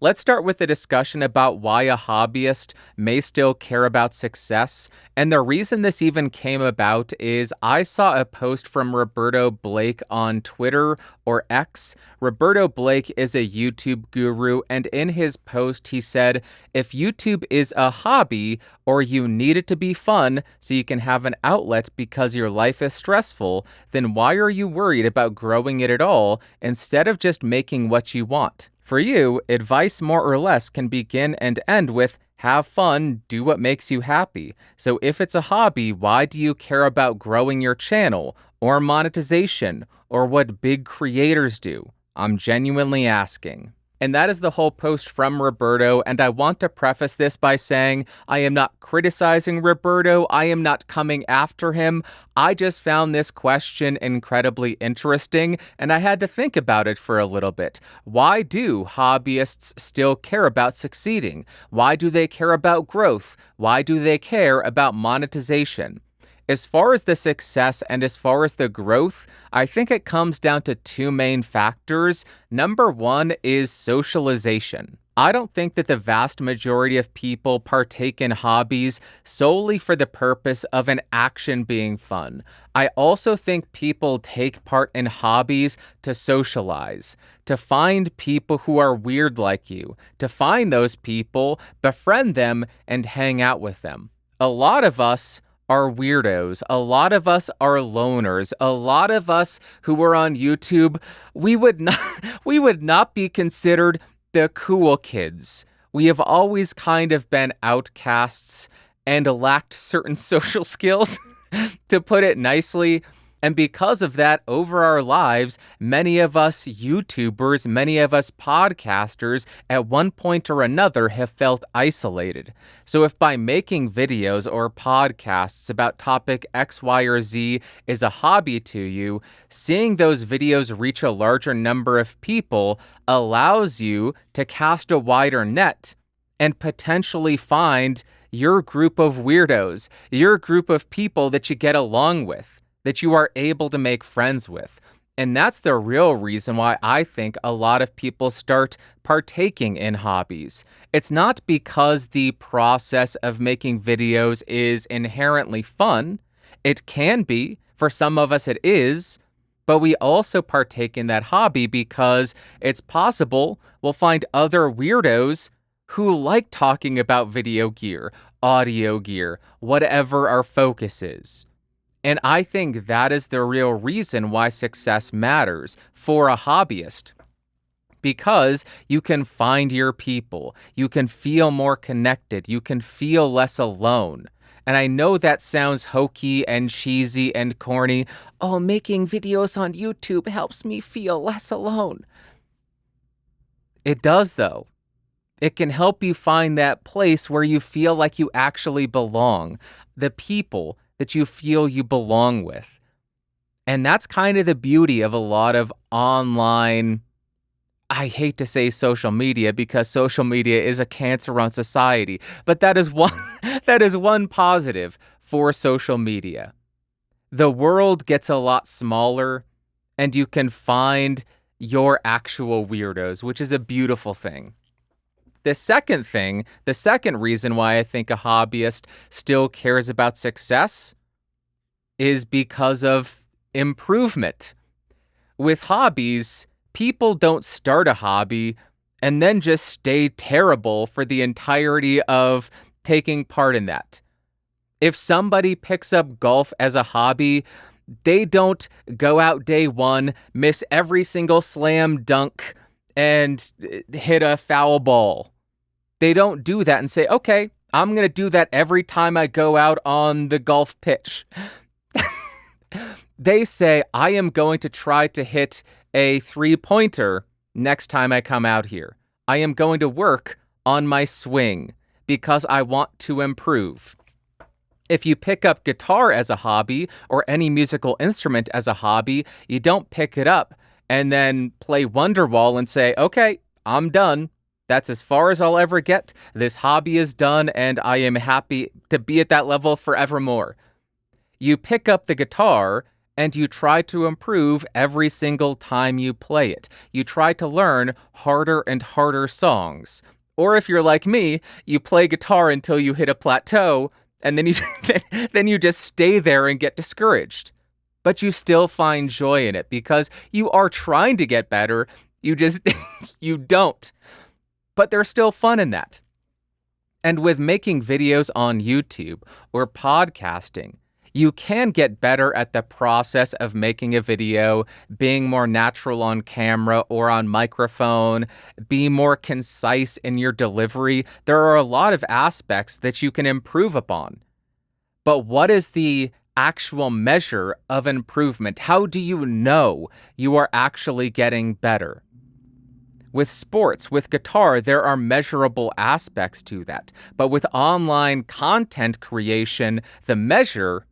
Let's start with a discussion about why a hobbyist may still care about success. And the reason this even came about is I saw a post from Roberto Blake on Twitter or X. Roberto Blake is a YouTube guru, and in his post, he said, if YouTube is a hobby or you need it to be fun so you can have an outlet because your life is stressful, then why are you worried about growing it at all instead of just making what you want? For you, advice more or less can begin and end with have fun, do what makes you happy. So if it's a hobby, why do you care about growing your channel or monetization or what big creators do? I'm genuinely asking. And that is the whole post from Roberto, and I want to preface this by saying I am not criticizing Roberto, I am not coming after him. I just found this question incredibly interesting, and I had to think about it for a little bit. Why do hobbyists still care about succeeding? Why do they care about growth? Why do they care about monetization? As far as the success and as far as the growth, I think it comes down to two main factors. Number one is socialization. I don't think that the vast majority of people partake in hobbies solely for the purpose of an action being fun. I also think people take part in hobbies to socialize, to find people who are weird like you, to find those people, befriend them, and hang out with them. A lot of us are weirdos. A lot of us are loners. A lot of us who are on YouTube, we would not be considered the cool kids. We have always kind of been outcasts and lacked certain social skills, to put it nicely. And because of that, over our lives, many of us YouTubers, many of us podcasters, at one point or another have felt isolated. So if by making videos or podcasts about topic X, Y, or Z is a hobby to you, seeing those videos reach a larger number of people allows you to cast a wider net and potentially find your group of weirdos, your group of people that you get along with, that you are able to make friends with. And that's the real reason why I think a lot of people start partaking in hobbies. It's not because the process of making videos is inherently fun. It can be. For some of us it is. But we also partake in that hobby because it's possible we'll find other weirdos who like talking about video gear, audio gear, whatever our focus is. And I think that is the real reason why success matters for a hobbyist. Because you can find your people, you can feel more connected, you can feel less alone. And I know that sounds hokey and cheesy and corny. Oh, making videos on YouTube helps me feel less alone. It does, though. It can help you find that place where you feel like you actually belong. The people that you feel you belong with. And that's kind of the beauty of a lot of online, I hate to say social media because social media is a cancer on society, but that is one positive for social media. The world gets a lot smaller and you can find your actual weirdos, which is a beautiful thing. The second reason why I think a hobbyist still cares about success is because of improvement. With hobbies, people don't start a hobby and then just stay terrible for the entirety of taking part in that. If somebody picks up golf as a hobby, they don't go out day one, miss every single slam dunk, and hit a foul ball. They don't do that and say, okay, I'm going to do that every time I go out on the golf pitch. They say, I am going to try to hit a three-pointer next time I come out here. I am going to work on my swing because I want to improve. If you pick up guitar as a hobby or any musical instrument as a hobby, you don't pick it up and then play Wonderwall and say, okay, I'm done. That's as far as I'll ever get. This hobby is done and I am happy to be at that level forevermore. You pick up the guitar and you try to improve every single time you play it. You try to learn harder and harder songs. Or if you're like me, you play guitar until you hit a plateau, and then you then you just stay there and get discouraged. But you still find joy in it because you are trying to get better. You just you don't. But there's still fun in that. And with making videos on YouTube or podcasting, you can get better at the process of making a video, being more natural on camera or on microphone, be more concise in your delivery. There are a lot of aspects that you can improve upon. But what is the actual measure of improvement? How do you know you are actually getting better? With sports, with guitar, there are measurable aspects to that. But with online content creation, the measure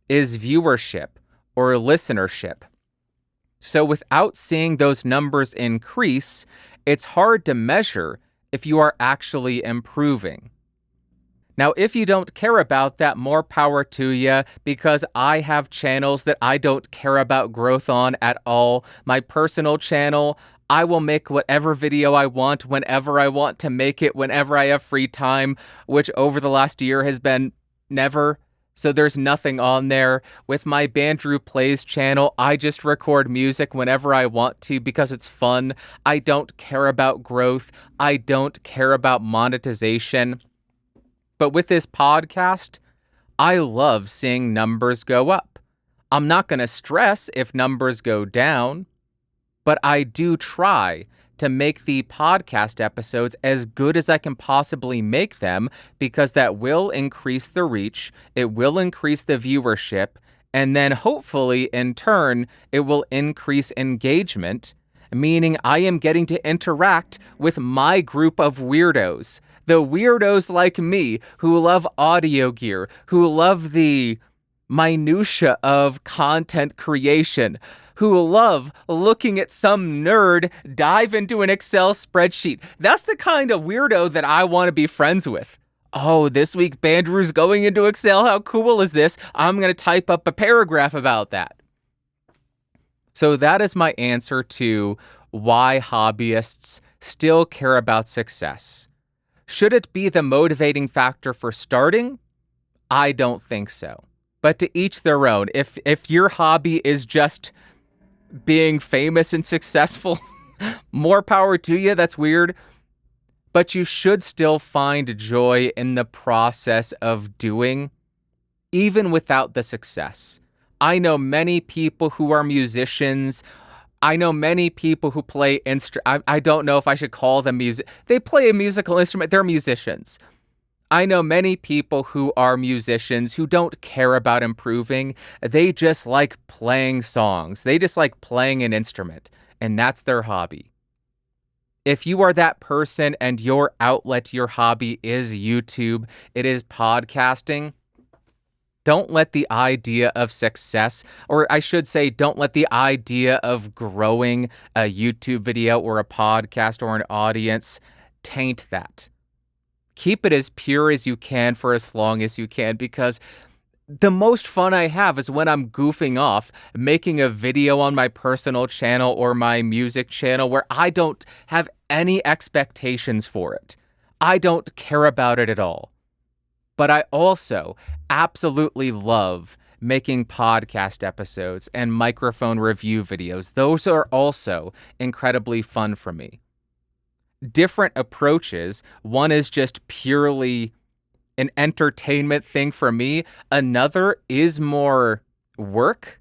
is viewership or listenership. So without seeing those numbers increase, it's hard to measure if you are actually improving. Now, if you don't care about that, more power to you, because I have channels that I don't care about growth on at all. My personal channel, I will make whatever video I want, whenever I want to make it, whenever I have free time, which over the last year has been never. So there's nothing on there. With my Bandrew Plays channel, I just record music whenever I want to because it's fun. I don't care about growth. I don't care about monetization. But with this podcast, I love seeing numbers go up. I'm not going to stress if numbers go down, but I do try to make the podcast episodes as good as I can possibly make them, because that will increase the reach, it will increase the viewership, and then hopefully, in turn, it will increase engagement, meaning I am getting to interact with my group of weirdos. The weirdos like me who love audio gear, who love the minutia of content creation, who love looking at some nerd dive into an Excel spreadsheet. That's the kind of weirdo that I want to be friends with. Oh, this week Bandrew's going into Excel. How cool is this? I'm going to type up a paragraph about that. So that is my answer to why hobbyists still care about success. Should it be the motivating factor for starting? I don't think so. But to each their own. If your hobby is just being famous and successful, more power to you. That's weird. But you should still find joy in the process of doing, even without the success. I know many people who are musicians. I know many people who play I don't know if I should call them music. They play a musical instrument. They're musicians. I know many people who are musicians who don't care about improving. They just like playing songs. They just like playing an instrument, and that's their hobby. If you are that person and your outlet, your hobby is YouTube, it is podcasting, don't let the idea of success, or I should say, don't let the idea of growing a YouTube video or a podcast or an audience taint that. Keep it as pure as you can for as long as you can, because the most fun I have is when I'm goofing off, making a video on my personal channel or my music channel where I don't have any expectations for it. I don't care about it at all. But I also absolutely love making podcast episodes and microphone review videos. Those are also incredibly fun for me. Different approaches. One is just purely an entertainment thing for me. Another is more work,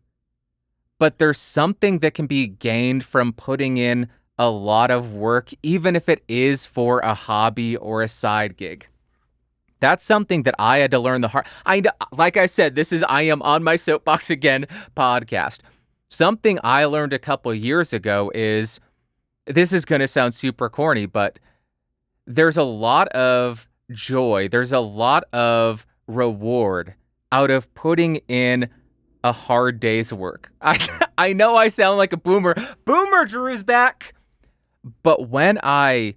but there's something that can be gained from putting in a lot of work, even if it is for a hobby or a side gig. That's something that I had to learn the hard. Like I said, this is I Am on My Soapbox Again podcast. Something I learned a couple years ago is, this is going to sound super corny, but there's a lot of joy, there's a lot of reward out of putting in a hard day's work. I know I sound like a boomer. Boomer Drew's back. But when I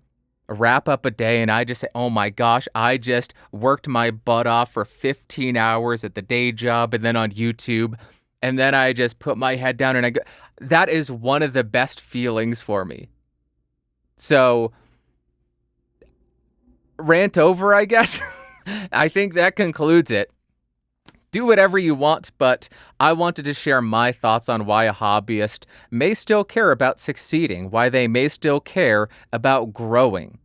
wrap up a day and I just say, oh my gosh, I just worked my butt off for 15 hours at the day job and then on YouTube, And then I just put my head down and I go, that is one of the best feelings for me. So, rant over, I guess. I think that concludes it. Do whatever you want, but I wanted to share my thoughts on why a hobbyist may still care about succeeding, why they may still care about growing.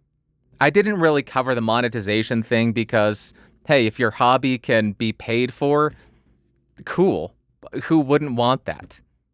I didn't really cover the monetization thing because, hey, if your hobby can be paid for, cool. Who wouldn't want that?